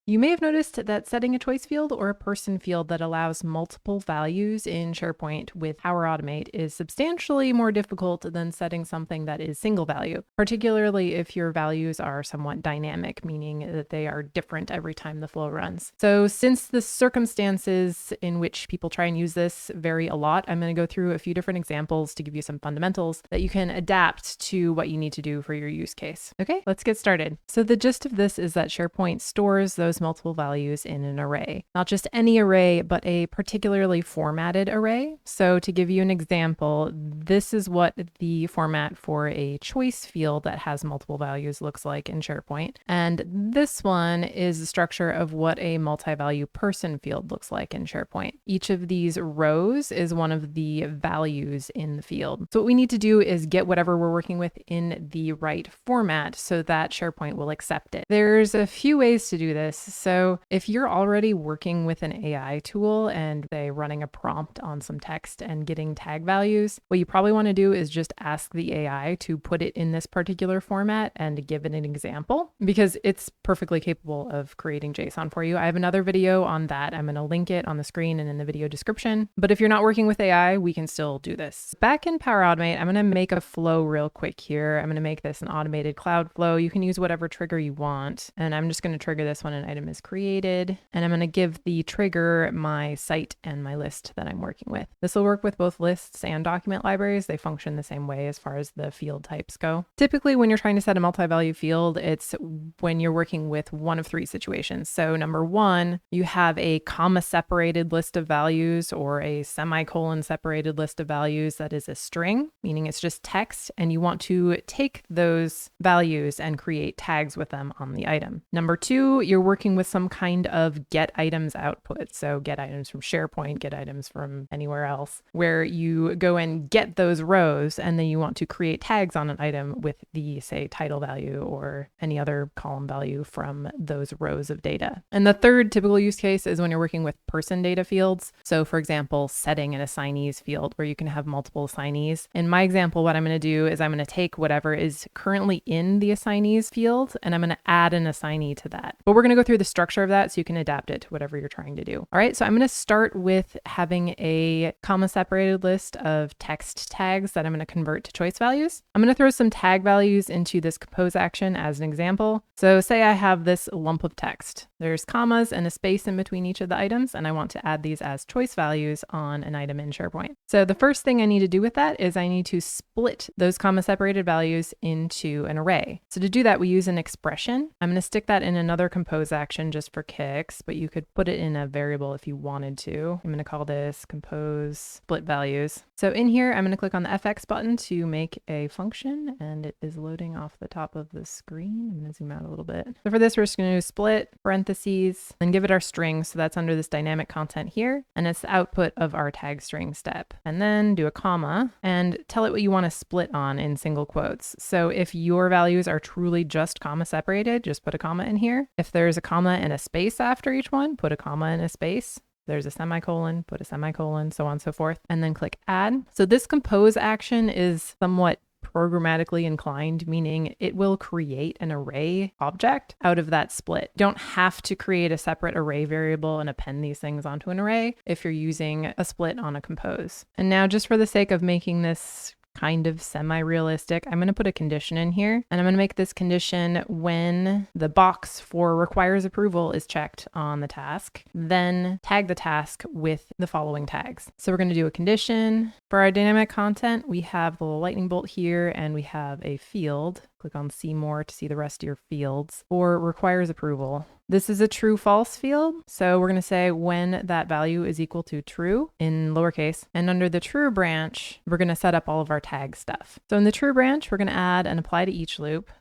You may have noticed that setting a choice field or a person field that allows multiple values in SharePoint with Power Automate is substantially more difficult than setting something that is single value, particularly if your values are somewhat dynamic, meaning that they are different every time the flow runs. So since the circumstances in which people try and use this vary a lot, I'm going to go through a few different examples to give you some fundamentals that you can adapt to what you need to do for your use case. Okay, let's get started. So the gist of this is that SharePoint stores those multiple values in an array. Not just any array, but a particularly formatted array. So to give you an example, this is what the format for a choice field that has multiple values looks like in SharePoint. And this one is the structure of what a multi-value person field looks like in SharePoint. Each of these rows is one of the values in the field. So what we need to do is get whatever we're working with in the right format so that SharePoint will accept it. There's a few ways to do this. So if you're already working with an AI tool and they running a prompt on some text and getting tag values, what you probably want to do is just ask the AI to put it in this particular format and give it an example, because it's perfectly capable of creating JSON for you. I have another video on that. I'm going to link it on the screen and in the video description. But if you're not working with AI, we can still do this. Back in Power Automate, I'm going to make a flow real quick here. I'm going to make this an automated cloud flow. You can use whatever trigger you want. And I'm just going to trigger this when an item is created. And I'm going to give the trigger my site and my list that I'm working with. This will work with both lists and document libraries. They function the same way as far as the field types go. Typically, when you're trying to set a multi-value field, it's when you're working with one of three situations. So number one, you have a comma separated list of values or a semicolon separated list of values that is a string, meaning it's just text, and you want to take those values and create tags with them on the item. Number two, you're working with some kind of get items output. So get items from SharePoint, get items from anywhere else, where you go and get those rows, and then you want to create tags on an item with the, say, title value or any other column value from those rows of data. And the third typical use case is when you're working with person data fields. So for example, setting an assignees field where you can have multiple assignees. In my example, what I'm going to do is I'm going to take whatever is currently in the assignees field and I'm going to add an assignee to that. But we're going to go through the structure of that so you can adapt it to whatever you're trying to do. All right, so I'm going to start with having a comma separated list of text tags that I'm going to convert to choice values. I'm going to throw some tag values into this compose action as an example. So say I have this lump of text. There's commas and a space in between each of the items, and I want to add these as choice values on an item in SharePoint. So the first thing I need to do with that is I need to split those comma separated values into an array. So to do that, we use an expression. I'm going to stick that in another compose action just for kicks, but you could put it in a variable if you wanted to. I'm going to call this compose split values. So in here, I'm going to click on the FX button to make a function, and it is loading off the top of the screen. I'm going to zoom out a little bit. So for this, we're just going to do split parentheses and give it our string. So that's under this dynamic content here, and it's the output of our tag string step. And then do a comma and tell it what you want to split on in single quotes. So if your values are truly just comma separated, just put a comma in here. If there's a comma and a space after each one, put a comma and a space. There's a semicolon, put a semicolon, so on and so forth, and then click add. So this compose action is somewhat programmatically inclined, meaning it will create an array object out of that split. You don't have to create a separate array variable and append these things onto an array if you're using a split on a compose. And now, just for the sake of making this kind of semi-realistic, I'm going to put a condition in here, and I'm going to make this condition when the box for requires approval is checked on the task, then tag the task with the following tags. So we're going to do a condition. For our dynamic content, we have the little lightning bolt here, and we have a field. Click on see more to see the rest of your fields. For requires approval, this is a true false field. So we're going to say when that value is equal to true in lowercase. And under the true branch, we're going to set up all of our tag stuff. So in the true branch, we're going to add an apply to each loop.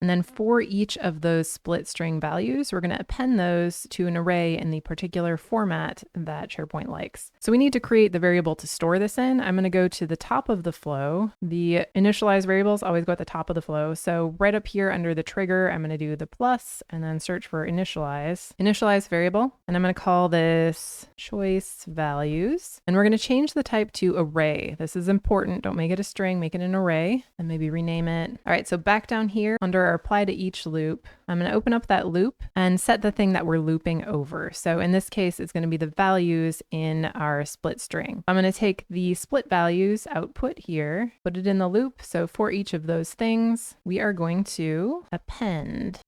And then for each of those split string values, we're going to append those to an array in the particular format that SharePoint likes. So we need to create the variable to store this in. I'm going to go to the top of the flow. The initialize variables always go at the top of the flow. So right up here under the trigger, I'm going to do the plus and then search for initialize variable. And I'm going to call this choice values. And we're going to change the type to array. This is important. Don't make it a string, make it an array, and maybe rename it. All right, so back down here under our apply to each loop, I'm going to open up that loop and set the thing that we're looping over. So in this case, it's going to be the values in our split string. I'm going to take the split values output here, put it in the loop. So for each of those things, we are going to append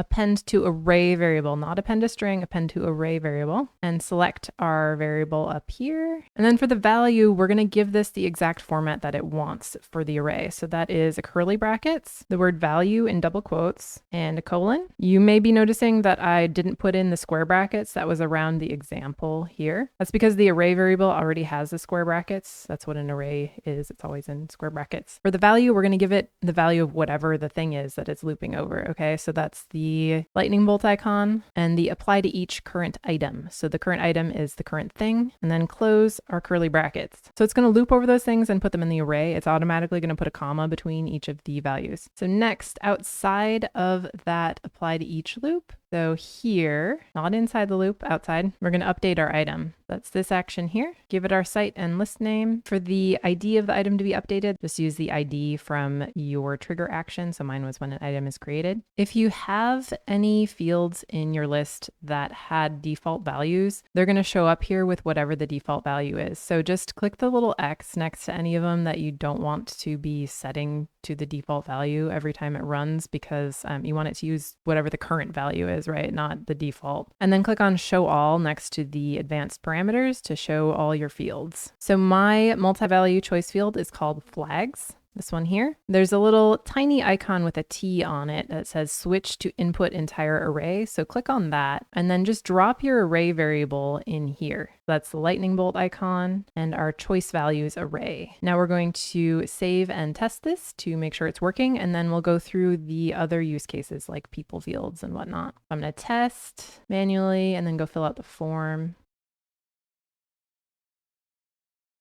to array variable, not append to string, append to array variable, and select our variable up here. And then for the value, we're going to give this the exact format that it wants for the array. So that is a curly brackets, the word value in double quotes, and a colon. You may be noticing that I didn't put in the square brackets that was around the example here. That's because the array variable already has the square brackets. That's what an array is. It's always in square brackets. For the value, we're going to give it the value of whatever the thing is that it's looping over. Okay, so that's the lightning bolt icon and the apply to each current item. So the current item is the current thing, and then close our curly brackets. So it's going to loop over those things and put them in the array. It's automatically going to put a comma between each of the values. So next, outside of that apply to each loop, so here, not inside the loop, outside, we're going to update our item. That's this action here. Give it our site and list name. For the ID of the item to be updated, just use the ID from your trigger action. So mine was when an item is created. If you have any fields in your list that had default values, they're going to show up here with whatever the default value is. So just click the little X next to any of them that you don't want to be setting to the default value every time it runs, because you want it to use whatever the current value is, right? Not the default. And then click on show all next to the advanced parameters to show all your fields. So my multi-value choice field is called flags. This one here. There's a little tiny icon with a T on it that says switch to input entire array. So click on that and then just drop your array variable in here. That's the lightning bolt icon and our choice values array. Now we're going to save and test this to make sure it's working, and then we'll go through the other use cases like people fields and whatnot. I'm going to test manually and then go fill out the form.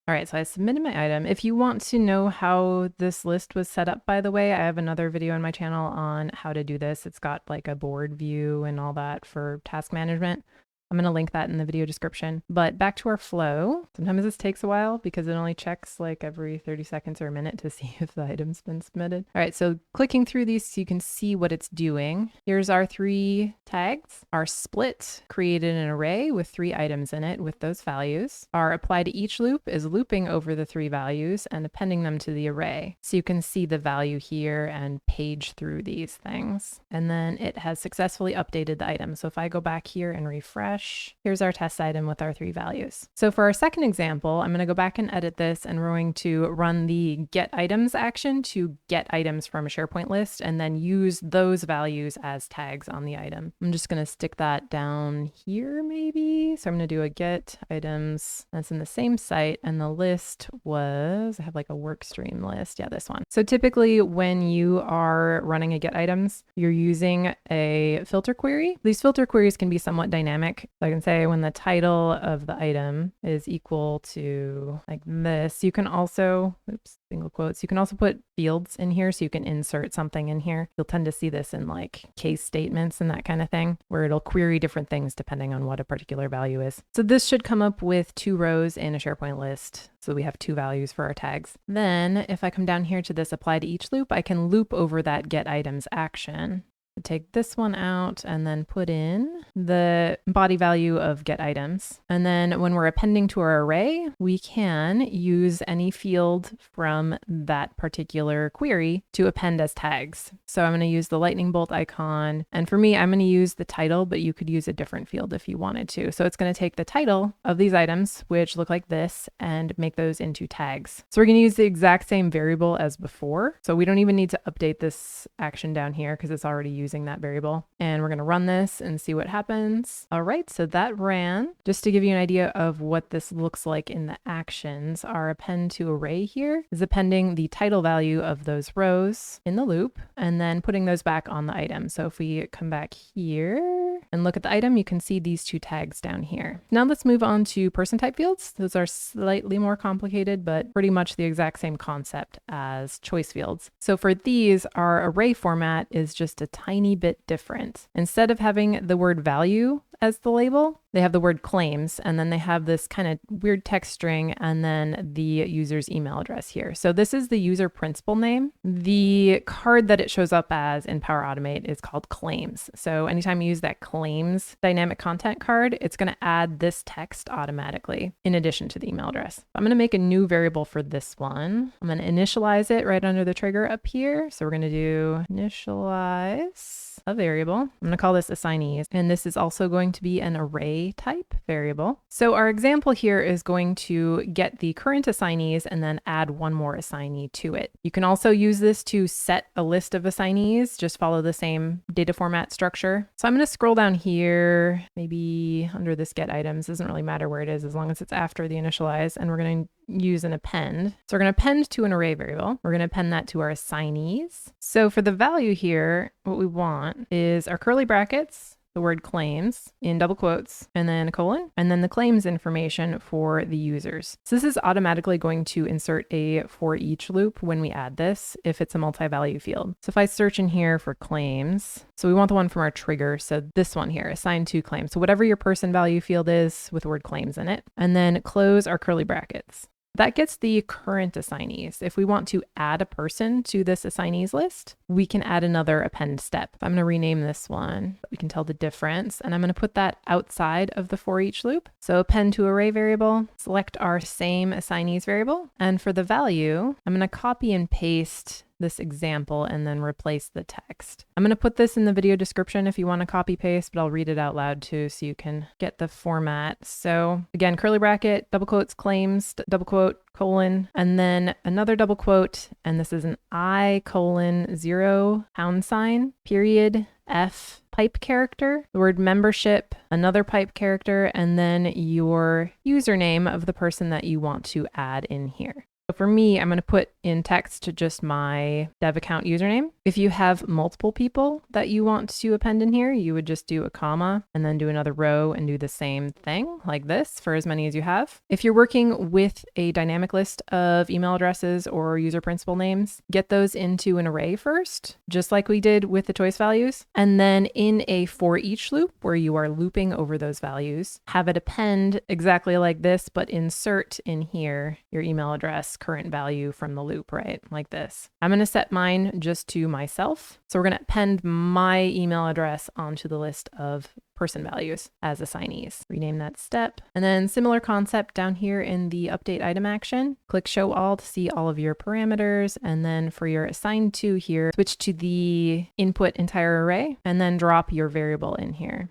All right, so I submitted my item. If you want to know how this list was set up, by the way, I have another video on my channel on how to do this. It's got like a board view and all that for task management. I'm going to link that in the video description. But back to our flow. Sometimes this takes a while because it only checks like every 30 seconds or a minute to see if the item's been submitted. All right, so clicking through these so you can see what it's doing. Here's our 3 tags. Our split created an array with 3 items in it with those values. Our apply to each loop is looping over the 3 values and appending them to the array. So you can see the value here and page through these things. And then it has successfully updated the item. So if I go back here and refresh, here's our test item with our 3 values. So for our second example, I'm going to go back and edit this, and we're going to run the get items action to get items from a SharePoint list and then use those values as tags on the item. I'm just going to stick that down here maybe. So I'm going to do a get items that's in the same site, and the list was, I have like a work stream list. Yeah, this one. So typically when you are running a get items, you're using a filter query. These filter queries can be somewhat dynamic. So I can say when the title of the item is equal to like this, you can also, oops, single quotes, you can also put fields in here so you can insert something in here. You'll tend to see this in like case statements and that kind of thing, where it'll query different things depending on what a particular value is. So this should come up with 2 rows in a SharePoint list. So we have 2 values for our tags. Then if I come down here to this apply to each loop, I can loop over that get items action. Take this one out and then put in the body value of get items. And then when we're appending to our array, we can use any field from that particular query to append as tags. So I'm going to use the lightning bolt icon. And for me, I'm going to use the title, but you could use a different field if you wanted to. So it's going to take the title of these items, which look like this, and make those into tags. So we're going to use the exact same variable as before. So we don't even need to update this action down here because it's already using that variable. And we're going to run this and see what happens. All right, so that ran. Just to give you an idea of what this looks like in the actions, our append to array here is appending the title value of those rows in the loop and then putting those back on the item. So if we come back here and look at the item, you can see these 2 tags down here. Now let's move on to person type fields. Those are slightly more complicated, but pretty much the exact same concept as choice fields. So for these, our array format is just a tiny bit different. Instead of having the word value as the label. They have the word claims, and then they have this kind of weird text string, and then the user's email address here. So this is the user principal name. The card that it shows up as in Power Automate is called claims. So anytime you use that claims dynamic content card, it's going to add this text automatically in addition to the email address. I'm going to make a new variable for this one. I'm going to initialize it right under the trigger up here. So we're going to do initialize a variable. I'm going to call this assignees, and this is also going to be an array type variable. So our example here is going to get the current assignees and then add one more assignee to it. You can also use this to set a list of assignees, just follow the same data format structure. So I'm going to scroll down here, maybe under this get items, doesn't really matter where it is as long as it's after the initialize, and we're going to use an append. So we're going to append to an array variable. We're going to append that to our assignees. So for the value here, what we want is our curly brackets, the word claims in double quotes, and then a colon, and then the claims information for the users. So this is automatically going to insert a for each loop when we add this, if it's a multi-value field. So if I search in here for claims, so we want the one from our trigger. So this one here, assign to claims. So whatever your person value field is with the word claims in it, and then close our curly brackets. That gets the current assignees. If we want to add a person to this assignees list, we can add another append step. I'm going to rename this one. We can tell the difference, and I'm going to put that outside of the for each loop. So append to array variable, select our same assignees variable, and for the value, I'm going to copy and paste this example and then replace the text. I'm going to put this in the video description if you want to copy paste, but I'll read it out loud too so you can get the format. So again, curly bracket, double quotes, claims, double quote, colon, and then another double quote, and this is an I colon 0 pound sign, period, F pipe character, the word membership, another pipe character, and then your username of the person that you want to add in here. So for me, I'm going to put in text just my dev account username. If you have multiple people that you want to append in here, you would just do a comma and then do another row and do the same thing like this for as many as you have. If you're working with a dynamic list of email addresses or user principal names, get those into an array first, just like we did with the choice values. And then in a for each loop where you are looping over those values, have it append exactly like this, but insert in here your email address current value from the loop, right? Like this. I'm going to set mine just to myself. So we're going to append my email address onto the list of person values as assignees. Rename that step. And then similar concept down here in the update item action. Click show all to see all of your parameters. And then for your assigned to here, switch to the input entire array and then drop your variable in here.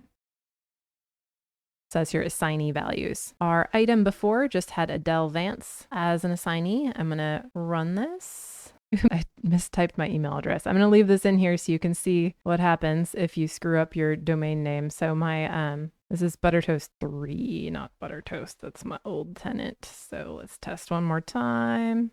So that's your assignee values. Our item before just had Adele Vance as an assignee. I'm going to run this. I mistyped my email address. I'm going to leave this in here so you can see what happens if you screw up your domain name. So my, this is Buttertoast 3, not Buttertoast. That's my old tenant. So let's test one more time.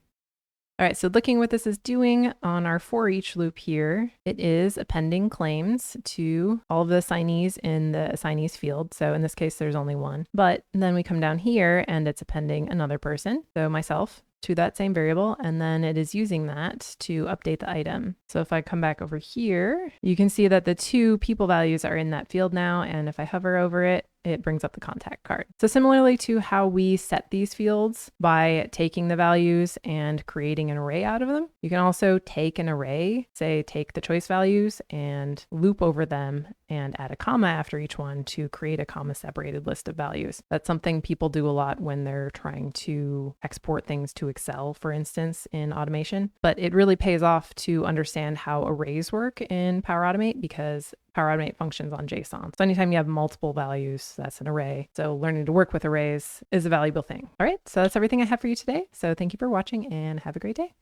All right, so looking what this is doing on our for each loop here, it is appending claims to all of the assignees in the assignees field. So in this case, there's only one. But then we come down here and it's appending another person, so myself, to that same variable, and then it is using that to update the item. So if I come back over here, you can see that the two people values are in that field now, and if I hover over it, it brings up the contact card. So similarly to how we set these fields by taking the values and creating an array out of them, you can also take an array, say take the choice values and loop over them and add a comma after each one to create a comma separated list of values. That's something people do a lot when they're trying to export things to Excel, for instance, in automation. But it really pays off to understand how arrays work in Power Automate because Power Automate functions on JSON. So anytime you have multiple values, that's an array. So learning to work with arrays is a valuable thing. All right, so that's everything I have for you today. So thank you for watching and have a great day.